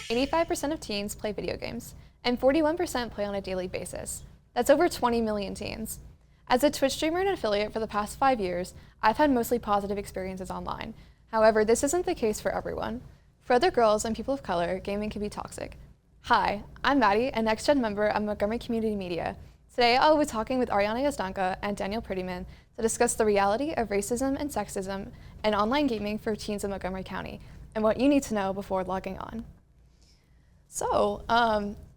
85% of teens play video games, and 41% play on a daily basis. That's over 20 million teens. As a Twitch streamer and affiliate for the past 5 years, I've had mostly positive experiences online. However, this isn't the case for everyone. For other girls and people of color, gaming can be toxic. Hi, I'm Mattie, a NexGen member of Montgomery Community Media. Today I'll be talking with Ariana Yazdankha and Daniel Prettyman to discuss the reality of racism and sexism in online gaming for teens in Montgomery County, and what you need to know before logging on. So,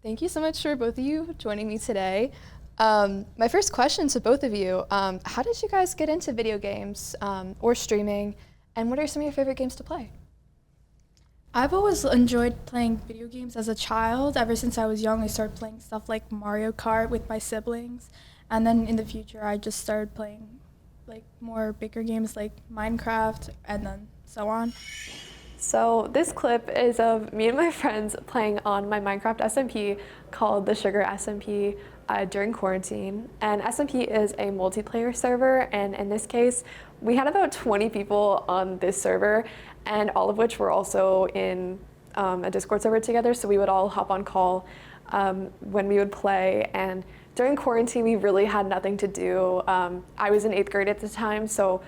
thank you so much for both of you joining me today. My first question to both of you, how did you guys get into video games or streaming, and what are some of your favorite games to play? I've always enjoyed playing video games as a child. Ever since I was young, I started playing stuff like Mario Kart with my siblings. And then in the future, I just started playing like more bigger games like Minecraft and then so on. So this clip is of me and my friends playing on my Minecraft SMP called the Sugar SMP during quarantine. And SMP is a multiplayer server, and in this case, we had about 20 people on this server, and all of which were also in a Discord server together, so we would all hop on call when we would play. And during quarantine, we really had nothing to do. I was in 8th grade at the time, so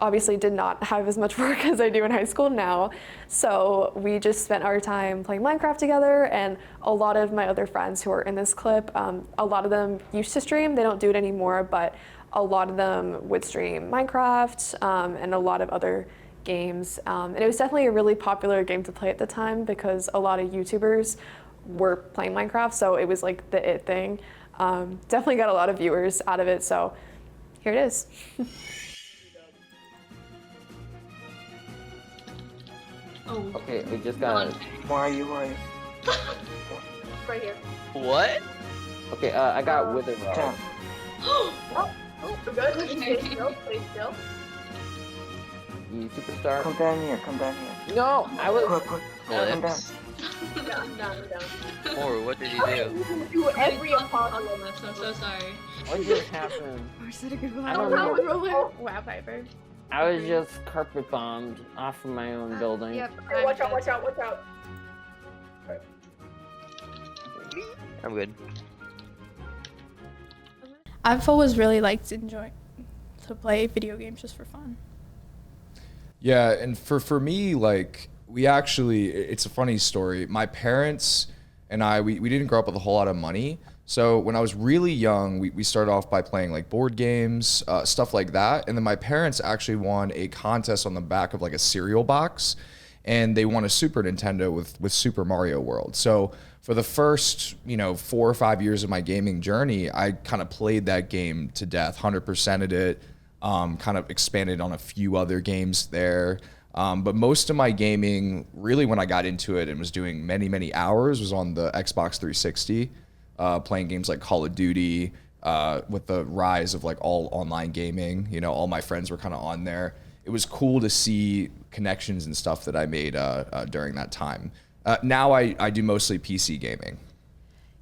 obviously did not have as much work as I do in high school now. So we just spent our time playing Minecraft together, and a lot of my other friends who are in this clip, a lot of them used to stream, they don't do it anymore, but a lot of them would stream Minecraft and a lot of other games. And it was definitely a really popular game to play at the time because a lot of YouTubers were playing Minecraft, so it was like the it thing. Definitely got a lot of viewers out of it, so here it is. Oh. Okay, we just got it. Where are you? Right here. What? Okay, I got Wither Down. Oh, good. Stay still, stay still. You superstar. Come down here, come down here. No, I was. Quick, come down. I'm down. Or what did you do? Do every impossible. I'm so sorry. What just happened? I don't How know. roller? Wow, Piper. I was just carpet bombed off of my own building. Yep. Hey, watch out, watch out, watch out. I'm good. I've always really liked to play video games just for fun. Yeah, and for me, like, it's a funny story. My parents and we didn't grow up with a whole lot of money. So when I was really young, we started off by playing like board games, stuff like that. And then my parents actually won a contest on the back of like a cereal box, and they won a Super Nintendo with Super Mario World. So for the first, 4 or 5 years of my gaming journey, I kind of played that game to death, 100%ed it, kind of expanded on a few other games there. But most of my gaming, really when I got into it and was doing many, many hours, was on the Xbox 360. Playing games like Call of Duty, with the rise of like all online gaming, all my friends were kind of on there. It was cool to see connections and stuff that I made during that time. Now I do mostly PC gaming.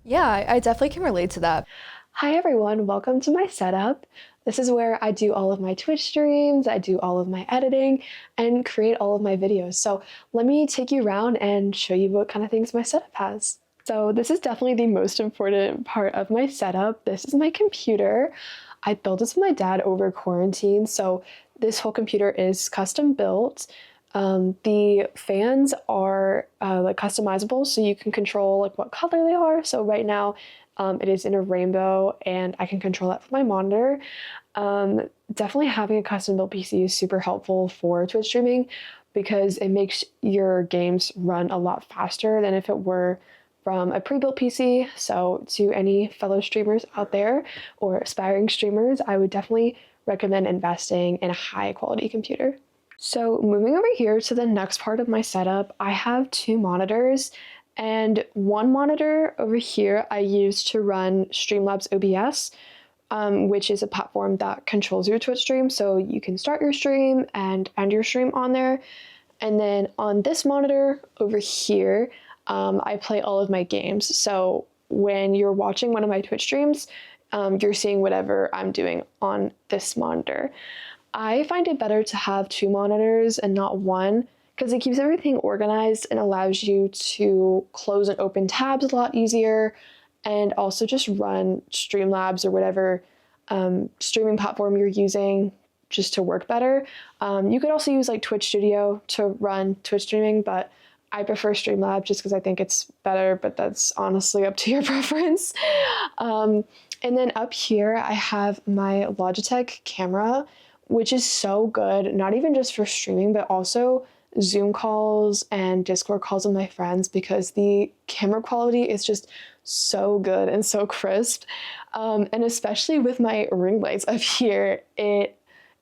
Yeah, I definitely can relate to that. Hi everyone, welcome to my setup. This is where I do all of my Twitch streams, I do all of my editing, and create all of my videos. So let me take you around and show you what kind of things my setup has. So this is definitely the most important part of my setup. This is my computer. I built this with my dad over quarantine, so this whole computer is custom built. The fans are like customizable, so you can control like what color they are. So right now it is in a rainbow, and I can control that from my monitor. Definitely having a custom built PC is super helpful for Twitch streaming because it makes your games run a lot faster than if it were from a pre-built PC. So to any fellow streamers out there or aspiring streamers, I would definitely recommend investing in a high quality computer. So moving over here to the next part of my setup, I have 2 monitors, and one monitor over here I use to run Streamlabs OBS, which is a platform that controls your Twitch stream. So you can start your stream and end your stream on there. And then on this monitor over here, I play all of my games. So when you're watching one of my Twitch streams, you're seeing whatever I'm doing on this monitor. I find it better to have 2 monitors and not one, because it keeps everything organized and allows you to close and open tabs a lot easier, and also just run Streamlabs or whatever streaming platform you're using just to work better. You could also use like Twitch Studio to run Twitch streaming, but I prefer Streamlabs just because I think it's better, but that's honestly up to your preference. And then up here, I have my Logitech camera, which is so good, not even just for streaming, but also Zoom calls and Discord calls with my friends, because the camera quality is just so good and so crisp. And especially with my ring lights up here,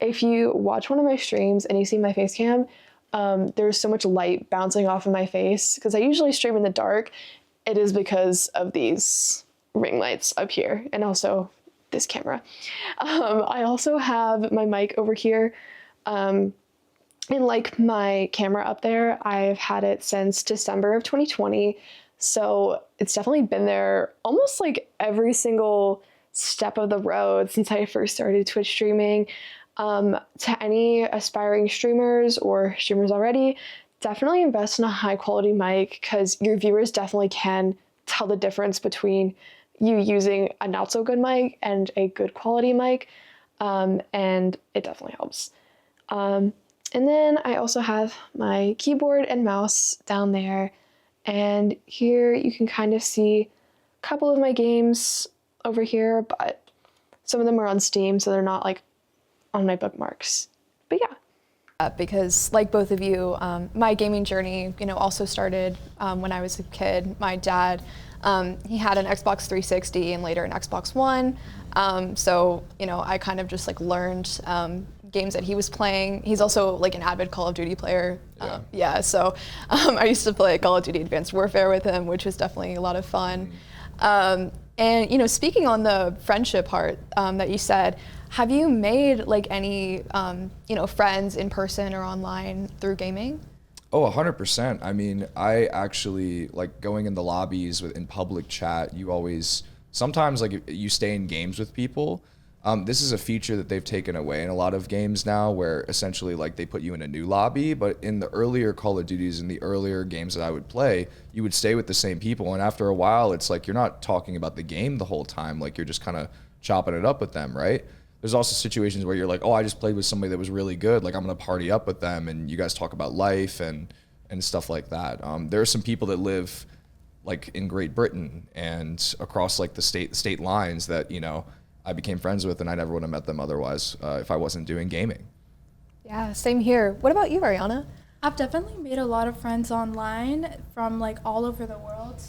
if you watch one of my streams and you see my face cam, there's so much light bouncing off of my face because I usually stream in the dark. It is because of these ring lights up here and also this camera. I also have my mic over here. And like my camera up there, I've had it since December of 2020. So it's definitely been there almost like every single step of the road since I first started Twitch streaming. To any aspiring streamers or streamers already, definitely invest in a high quality mic, because your viewers definitely can tell the difference between you using a not so good mic and a good quality mic, and it definitely helps. And then I also have my keyboard and mouse down there, and here you can kind of see a couple of my games over here, but some of them are on Steam, so they're not like on my bookmarks. But yeah. Because like both of you, my gaming journey, also started when I was a kid. My dad, he had an Xbox 360 and later an Xbox One. So, I kind of just like learned games that he was playing. He's also like an avid Call of Duty player. So I used to play Call of Duty Advanced Warfare with him, which was definitely a lot of fun. And, speaking on the friendship part that you said, have you made like any, friends in person or online through gaming? Oh, 100%. I mean, I actually like going in the lobbies in public chat. You always, sometimes like you stay in games with people. This is a feature that they've taken away in a lot of games now, where essentially like they put you in a new lobby, but in the earlier Call of Duties and the earlier games that I would play, you would stay with the same people. And after a while, it's like you're not talking about the game the whole time. Like you're just kind of chopping it up with them, right? There's also situations where you're like, oh, I just played with somebody that was really good. Like I'm gonna party up with them, and you guys talk about life and stuff like that. There are some people that live like in Great Britain and across like the state lines that, I became friends with, and I never would have met them otherwise if I wasn't doing gaming. Yeah, same here. What about you, Ariana? I've definitely made a lot of friends online from like all over the world,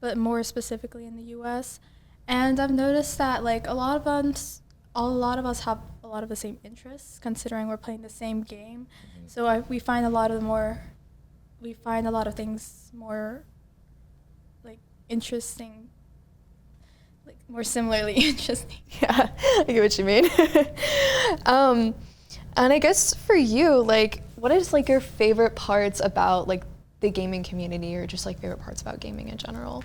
but more specifically in the US. And I've noticed that like a lot of us have a lot of the same interests, considering we're playing the same game. Mm-hmm. So we find a lot of things more like interesting, like more similarly interesting. Yeah, I get what you mean. And I guess for you, like, what is like your favorite parts about like the gaming community, or just like favorite parts about gaming in general?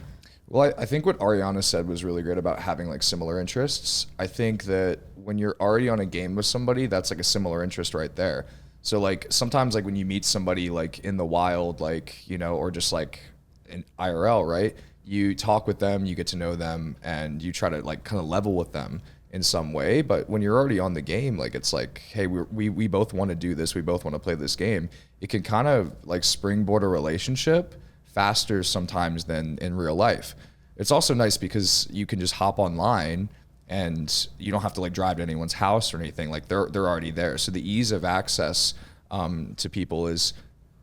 Well, I think what Ariana said was really great about having like similar interests. I think that when you're already on a game with somebody, that's like a similar interest right there. So like sometimes like when you meet somebody like in the wild, like, or just like in IRL, right? You talk with them, you get to know them, and you try to like kind of level with them in some way. But when you're already on the game, like it's like, hey, we both want to do this, we both want to play this game. It can kind of like springboard a relationship faster sometimes than in real life. It's also nice because you can just hop online and you don't have to like drive to anyone's house or anything. Like they're already there. So the ease of access to people is,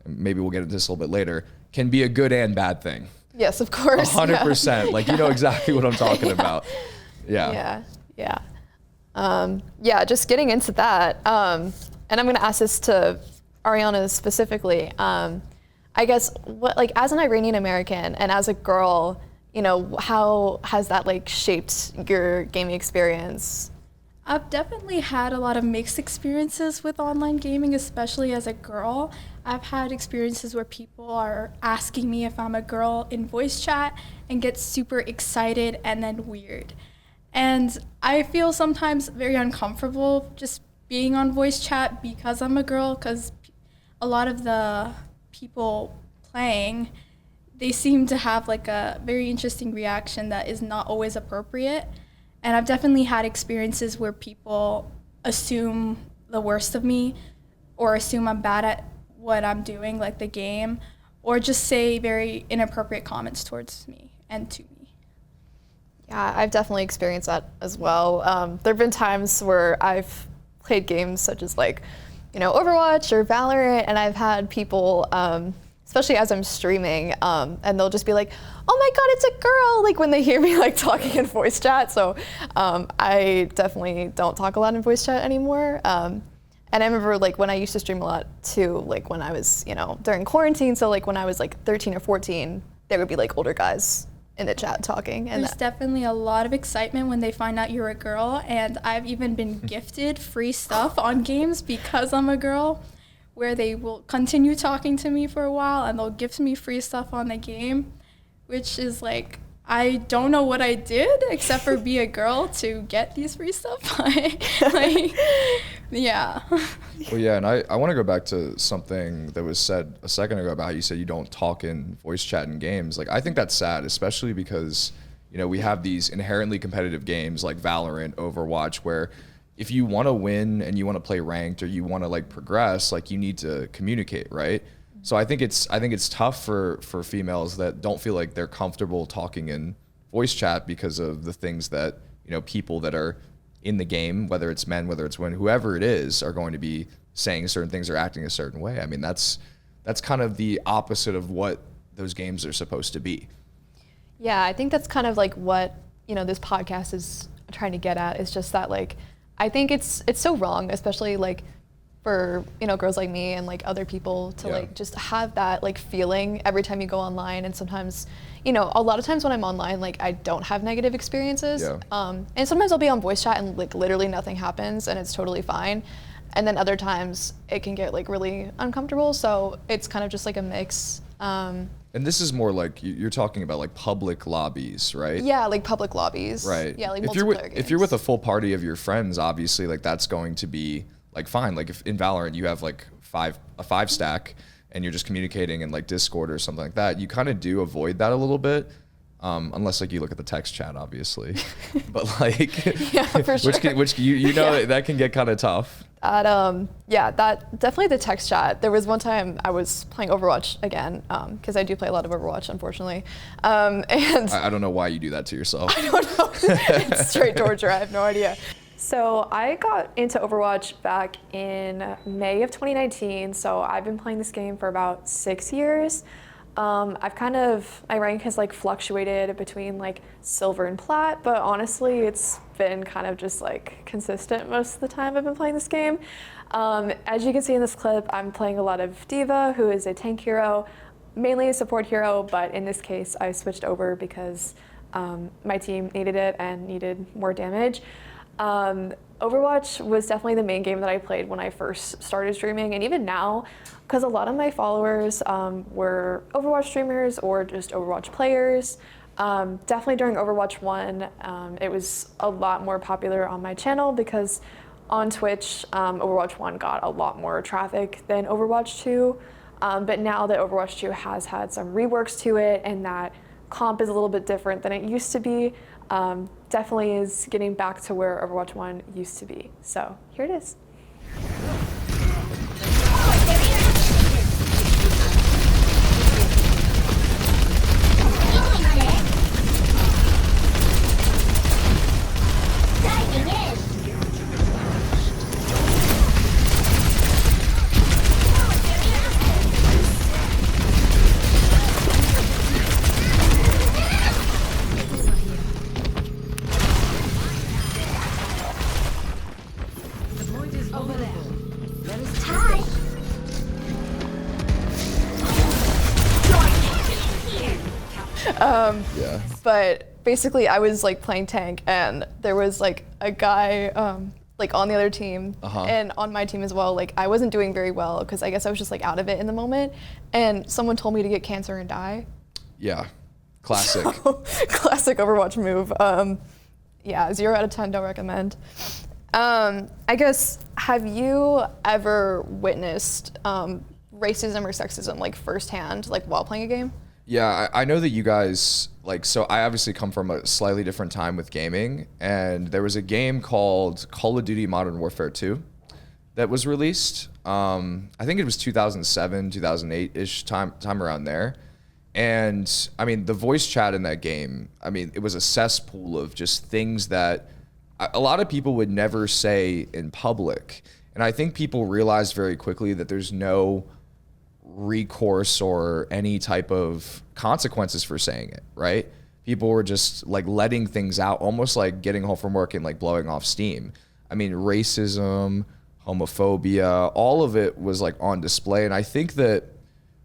maybe we'll get into this a little bit later, can be a good and bad thing. Yes, of course. 100%. Yeah. Like, you know exactly what I'm talking about. Yeah. Just getting into that. And I'm going to ask this to Ariana specifically. I guess what, like, as an Iranian American and as a girl, how has that like shaped your gaming experience? I've definitely had a lot of mixed experiences with online gaming, especially as a girl. I've had experiences where people are asking me if I'm a girl in voice chat and get super excited and then weird. And I feel sometimes very uncomfortable just being on voice chat because I'm a girl, because a lot of the people playing, they seem to have like a very interesting reaction that is not always appropriate. And I've definitely had experiences where people assume the worst of me or assume I'm bad at what I'm doing, like the game, or just say very inappropriate comments towards me and to me. Yeah, I've definitely experienced that as well. There have been times where I've played games such as like, Overwatch or Valorant, and I've had people, especially as I'm streaming, and they'll just be like, "Oh my God, it's a girl!" Like when they hear me like talking in voice chat. So I definitely don't talk a lot in voice chat anymore. And I remember like when I used to stream a lot too, like when I was, during quarantine. So like when I was like 13 or 14, there would be like older guys in the chat talking. And there's definitely a lot of excitement when they find out you're a girl, and I've even been gifted free stuff on games because I'm a girl, where they will continue talking to me for a while and they'll gift me free stuff on the game, which is like, I don't know what I did except for be a girl to get these free stuff. Like, yeah. Well, yeah, and I want to go back to something that was said a second ago about how you said you don't talk in voice chat in games. Like, I think that's sad, especially because, we have these inherently competitive games like Valorant, Overwatch, where if you want to win and you want to play ranked or you want to like progress, like you need to communicate, right? So I think it's tough for females that don't feel like they're comfortable talking in voice chat because of the things that, people that are in the game, whether it's men, whether it's women, whoever it is, are going to be saying certain things or acting a certain way. I mean, that's kind of the opposite of what those games are supposed to be. Yeah, I think that's kind of like what, this podcast is trying to get at, is just that like, I think it's so wrong, especially like for, girls like me and like other people to like just have that like feeling every time you go online. And sometimes, a lot of times when I'm online, like I don't have negative experiences. Yeah. And sometimes I'll be on voice chat and like literally nothing happens and it's totally fine. And then other times it can get like really uncomfortable. So it's kind of just like a mix. And this is more like you're talking about like public lobbies, right? Yeah, like public lobbies. Right. Yeah, like if you're with a full party of your friends, obviously like that's going to be like fine. Like if in Valorant you have like a 5 stack and you're just communicating in like Discord or something like that, you kind of do avoid that a little bit. Unless like you look at the text chat, obviously, but like, yeah, for sure. which that can get kind of tough. That definitely the text chat. There was one time I was playing Overwatch again, because I do play a lot of Overwatch, unfortunately. And I don't know why you do that to yourself. I don't know. It's straight torture. I have no idea. So I got into Overwatch back in May of 2019. So I've been playing this game for about 6 years. My rank has like fluctuated between like silver and plat, but honestly it's been kind of just like consistent most of the time I've been playing this game. As you can see in this clip, I'm playing a lot of D.Va, who is a tank hero, mainly a support hero, but in this case I switched over because my team needed it and needed more damage. Overwatch was definitely the main game that I played when I first started streaming, and even now, because a lot of my followers were Overwatch streamers or just Overwatch players. Definitely during Overwatch 1, it was a lot more popular on my channel because on Twitch, Overwatch 1 got a lot more traffic than Overwatch 2. But now that Overwatch 2 has had some reworks to it and that comp is a little bit different than it used to be, definitely is getting back to where Overwatch 1 used to be. So here it is. Yeah. But basically I was like playing tank and there was like a guy like on the other team and on my team as well. Like I wasn't doing very well because I guess I was just like out of it in the moment, and someone told me to get cancer and die. Yeah, classic. So, classic Overwatch move. Yeah, 0 out of 10, don't recommend. I guess, have you ever witnessed racism or sexism like firsthand, like while playing a game? Yeah, I know that you guys, like, so I obviously come from a slightly different time with gaming, and there was a game called Call of Duty Modern Warfare 2 that was released. I think it was 2007, 2008-ish time around there. And I mean, the voice chat in that game, I mean, it was a cesspool of just things that a lot of people would never say in public. And I think people realized very quickly that there's no recourse or any type of consequences for saying it, right? People were just like letting things out, almost like getting home from work and like blowing off steam. I mean, racism, homophobia, all of it was like on display. And I think that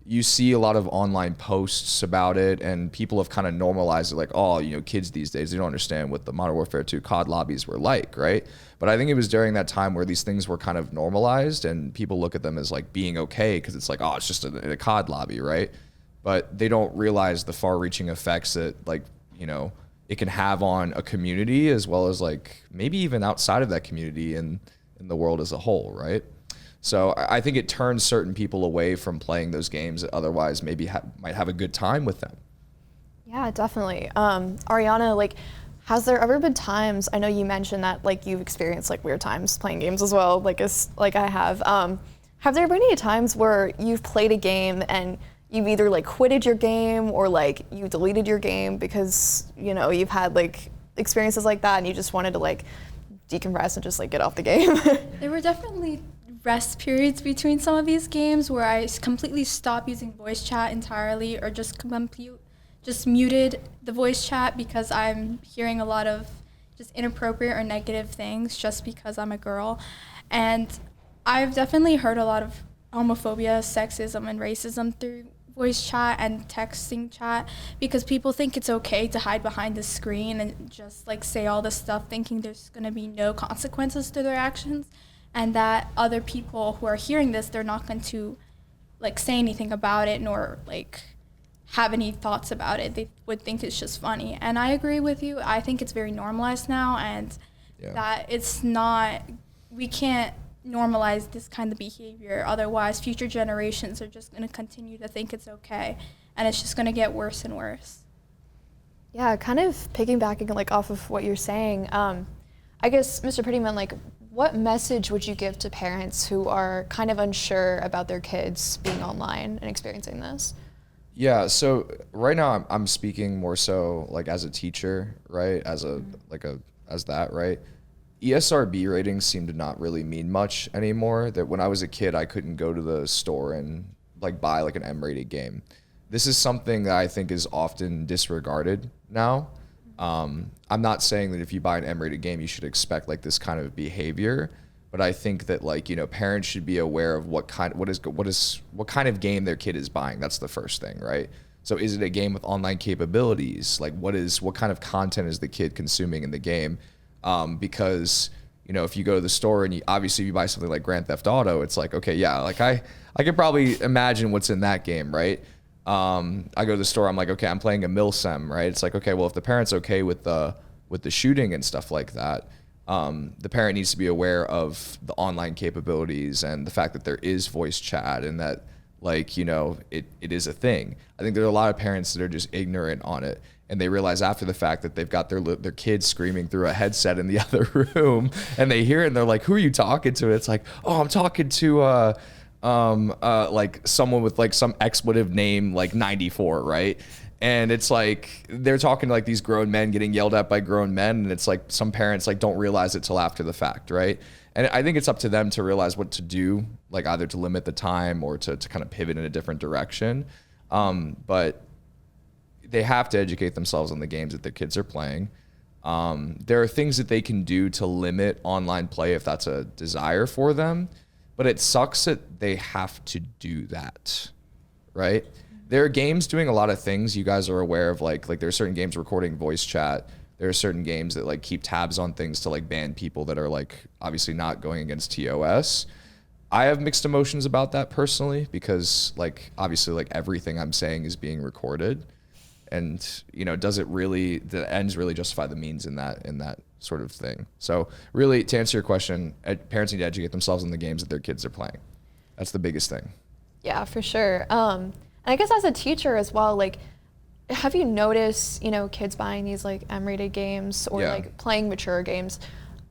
you see a lot of online posts about it, and people have kind of normalized it, like, oh, you know, kids these days, they don't understand what the Modern Warfare 2 COD lobbies were like, right? But I think it was during that time where these things were kind of normalized, and people look at them as like being okay because it's like, oh, it's just a COD lobby, right? But they don't realize the far-reaching effects that, like, you know, it can have on a community, as well as like maybe even outside of that community and in the world as a whole, right? So I think it turns certain people away from playing those games that otherwise maybe might have a good time with them. Yeah, definitely. Ariana, like, has there ever been times, I know you mentioned that like you've experienced like weird times playing games as well, like I have. Have there been any times where you've played a game and you've either like quitted your game or like you deleted your game because, you know, you've had like experiences like that and you just wanted to like decompress and just like get off the game? There were definitely rest periods between some of these games where I completely stopped using voice chat entirely, or just muted the voice chat because I'm hearing a lot of just inappropriate or negative things just because I'm a girl. And I've definitely heard a lot of homophobia, sexism, and racism through voice chat and texting chat because people think it's okay to hide behind the screen and just like say all this stuff thinking there's going to be no consequences to their actions, and that other people who are hearing this, they're not going to like say anything about it nor like have any thoughts about it. They would think it's just funny. And I agree with you. I think it's very normalized now, and that it's not, we can't normalize this kind of behavior. Otherwise, future generations are just going to continue to think it's okay, and it's just going to get worse and worse. Yeah, kind of piggybacking like off of what you're saying. I guess, Mr. Prettyman, like, what message would you give to parents who are kind of unsure about their kids being online and experiencing this? Yeah, so right now I'm speaking more so like as a teacher, right? As that, right? ESRB ratings seem to not really mean much anymore. That when I was a kid, I couldn't go to the store and like buy like an M-rated game. This is something that I think is often disregarded now. I'm not saying that if you buy an M-rated game, you should expect like this kind of behavior, but I think that, like, you know, parents should be aware of what kind of game their kid is buying. That's the first thing, right? So is it a game with online capabilities? Like, what kind of content is the kid consuming in the game? Because, you know, if you go to the store and if you buy something like Grand Theft Auto, it's like, okay, yeah, like I could probably imagine what's in that game, right? I go to the store, I'm like, okay, I'm playing a milsim, right? It's like, okay, well, if the parent's okay with the shooting and stuff like that, the parent needs to be aware of the online capabilities and the fact that there is voice chat and that, like, you know, it is a thing. I think there are a lot of parents that are just ignorant on it, and they realize after the fact that they've got their kids screaming through a headset in the other room, and they hear it and they're like, who are you talking to? It's like, oh, I'm talking to like someone with like some expletive name like 94, right? And it's like they're talking to like these grown men getting yelled at by grown men, and it's like some parents like don't realize it till after the fact, right? And I think it's up to them to realize what to do, like either to limit the time or to kind of pivot in a different direction. But they have to educate themselves on the games that their kids are playing. There are things that they can do to limit online play if that's a desire for them, but it sucks that they have to do that, right? There are games doing a lot of things you guys are aware of, like there are certain games recording voice chat. There are certain games that like keep tabs on things to like ban people that are like obviously not going against TOS. I have mixed emotions about that personally because like obviously like everything I'm saying is being recorded, and you know, does it really, the ends really justify the means in that sort of thing? So really, to answer your question, parents need to educate themselves on the games that their kids are playing. That's the biggest thing. Yeah, for sure. And I guess as a teacher as well, like, have you noticed, kids buying these like M-rated games or like playing mature games?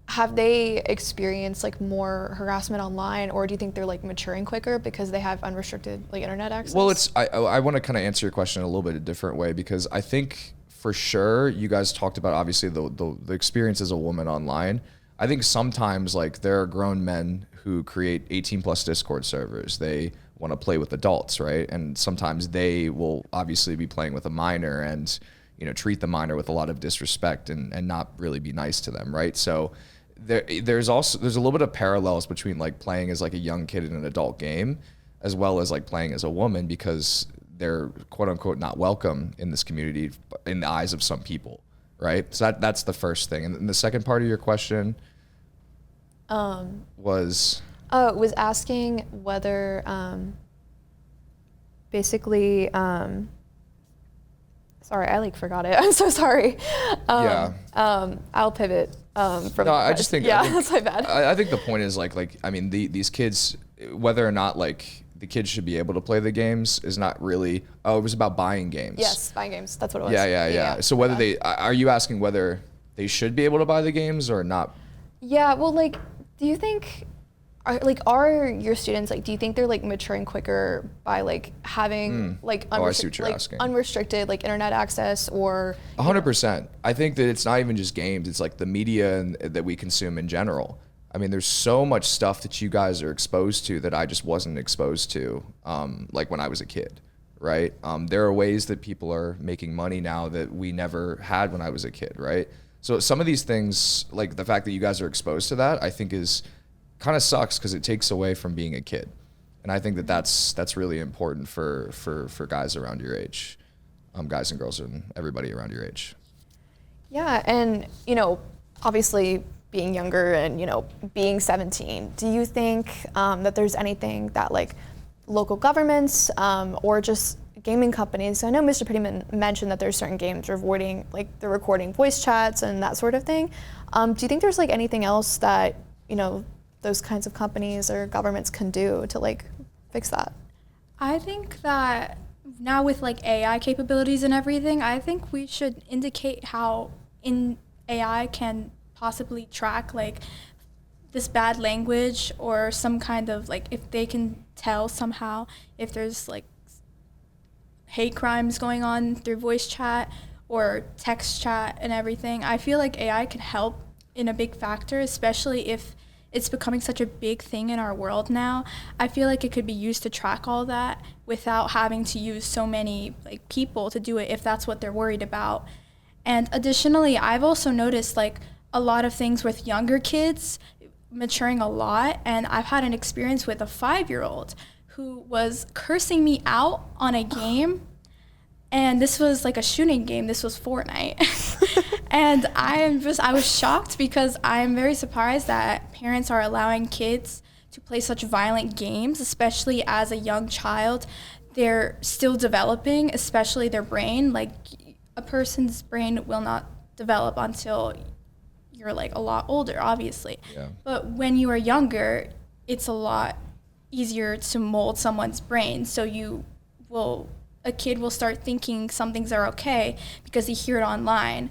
Have they experienced like more harassment online, or do you think they're like maturing quicker because they have unrestricted like internet access? Well, I want to kind of answer your question in a little bit a different way, because I think for sure you guys talked about obviously the experience as a woman online. I think sometimes like there are grown men who create 18 plus Discord servers. They want to play with adults, right? And sometimes they will obviously be playing with a minor and treat the minor with a lot of disrespect and not really be nice to them, right? So there's a little bit of parallels between like playing as like a young kid in an adult game as well as like playing as a woman, because they're quote unquote not welcome in this community in the eyes of some people, right? So that's the first thing. And then the second part of your question was asking whether basically sorry, I like forgot it. I'm so sorry. I'll pivot from no, I just think that's my bad. I think the point is like I mean these kids, whether or not like the kids should be able to play the games is not really. It was about buying games. Yes, buying games. That's what it was. Yeah. So whether are you asking whether they should be able to buy the games or not? Yeah. Well, like, do you think are your students like? Do you think they're like maturing quicker by like having like I see what you're asking. Unrestricted like internet access, or 100%. I think that it's not even just games. It's like the media that we consume in general. I mean, there's so much stuff that you guys are exposed to that I just wasn't exposed to, like when I was a kid, right? There are ways that people are making money now that we never had when I was a kid, right? So some of these things, like the fact that you guys are exposed to that, I think is kind of sucks because it takes away from being a kid. And I think that that's really important for guys around your age, guys and girls and everybody around your age. Yeah, and obviously being younger and being 17, do you think that there's anything that like local governments or just gaming companies? I know Mr. Prettyman mentioned that there's certain games avoiding like the recording voice chats and that sort of thing. Do you think there's like anything else that those kinds of companies or governments can do to like fix that? I think that now with like AI capabilities and everything, I think we should indicate how AI can possibly track like this bad language or some kind of like, if they can tell somehow if there's like hate crimes going on through voice chat or text chat and everything. I feel like AI can help in a big factor, especially if it's becoming such a big thing in our world now. I feel like it could be used to track all that without having to use so many like people to do it if that's what they're worried about. And additionally, I've also noticed like a lot of things with younger kids maturing a lot, and I've had an experience with a 5-year-old who was cursing me out on a game, and this was like a shooting game. This was Fortnite. And I was shocked because I'm very surprised that parents are allowing kids to play such violent games, especially as a young child. They're still developing, especially their brain. Like a person's brain will not develop until you're like a lot older, obviously. Yeah. But when you are younger, it's a lot easier to mold someone's brain. So a kid will start thinking some things are okay because they hear it online.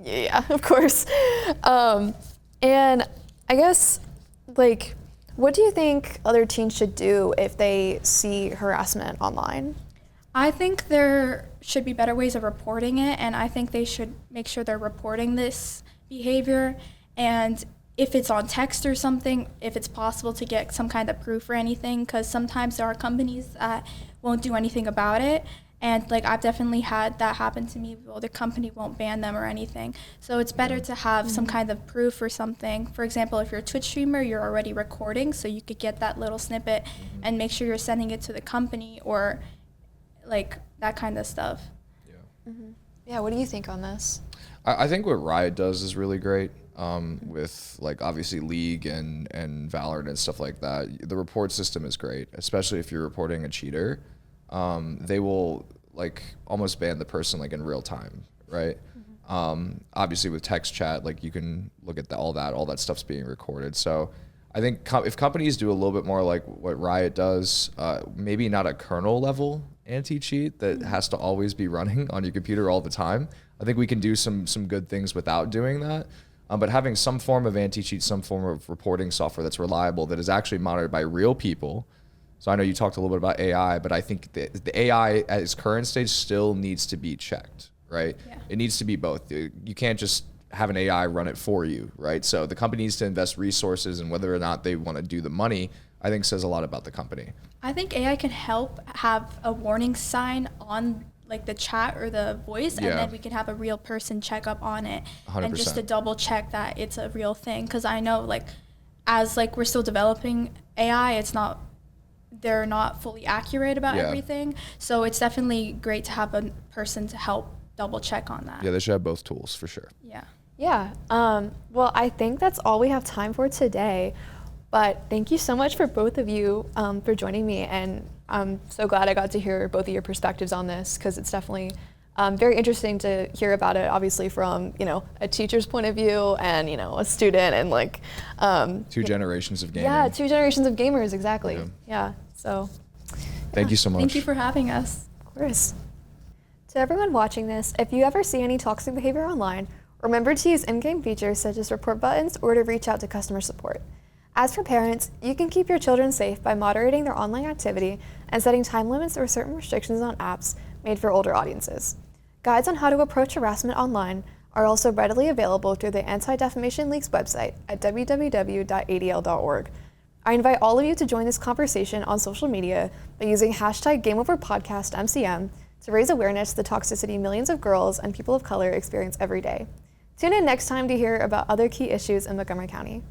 Yeah, of course. And I guess, like, what do you think other teens should do if they see harassment online? I think there should be better ways of reporting it, and I think they should make sure they're reporting this behavior. And if it's on text or something, if it's possible to get some kind of proof or anything, because sometimes there are companies that won't do anything about it. And like I've definitely had that happen to me. Well, the company won't ban them or anything. So it's better to have some kind of proof or something. For example, if you're a Twitch streamer, you're already recording, so you could get that little snippet and make sure you're sending it to the company or like that kind of stuff. Yeah. Mm-hmm. Yeah, what do you think on this? I think what Riot does is really great. With like obviously League and Valorant and stuff like that. The report system is great, especially if you're reporting a cheater. They will like almost ban the person like in real time, right? Obviously with text chat, like you can look at all that stuff's being recorded. So I think if companies do a little bit more like what Riot does, maybe not a kernel level anti-cheat that has to always be running on your computer all the time. I think we can do some good things without doing that. But having some form of anti-cheat, some form of reporting software that's reliable, that is actually monitored by real people. So I know you talked a little bit about AI, but I think the AI at its current stage still needs to be checked, right? Yeah. It needs to be both. You can't just have an AI run it for you, right? So the company needs to invest resources, and whether or not they want to do the money, I think says a lot about the company. I think AI can help have a warning sign on like the chat or the voice, and then we can have a real person check up on it 100%. And just to double check that it's a real thing. Because I know like as like we're still developing AI, they're not fully accurate about everything. So it's definitely great to have a person to help double check on that. Yeah, they should have both tools for sure. Yeah. Yeah. Well, I think that's all we have time for today. But thank you so much for both of you for joining me. And I'm so glad I got to hear both of your perspectives on this, because it's definitely very interesting to hear about it, obviously from, a teacher's point of view and, a student and like. 2 generations of gaming. Yeah, 2 generations of gamers, exactly. Yeah. So. Thank you so much. Thank you for having us. Of course. To everyone watching this, if you ever see any toxic behavior online, remember to use in-game features such as report buttons or to reach out to customer support. As for parents, you can keep your children safe by moderating their online activity and setting time limits or certain restrictions on apps made for older audiences. Guides on how to approach harassment online are also readily available through the Anti-Defamation League's website at www.adl.org. I invite all of you to join this conversation on social media by using hashtag GameOverPodcastMCM to raise awareness to the toxicity millions of girls and people of color experience every day. Tune in next time to hear about other key issues in Montgomery County.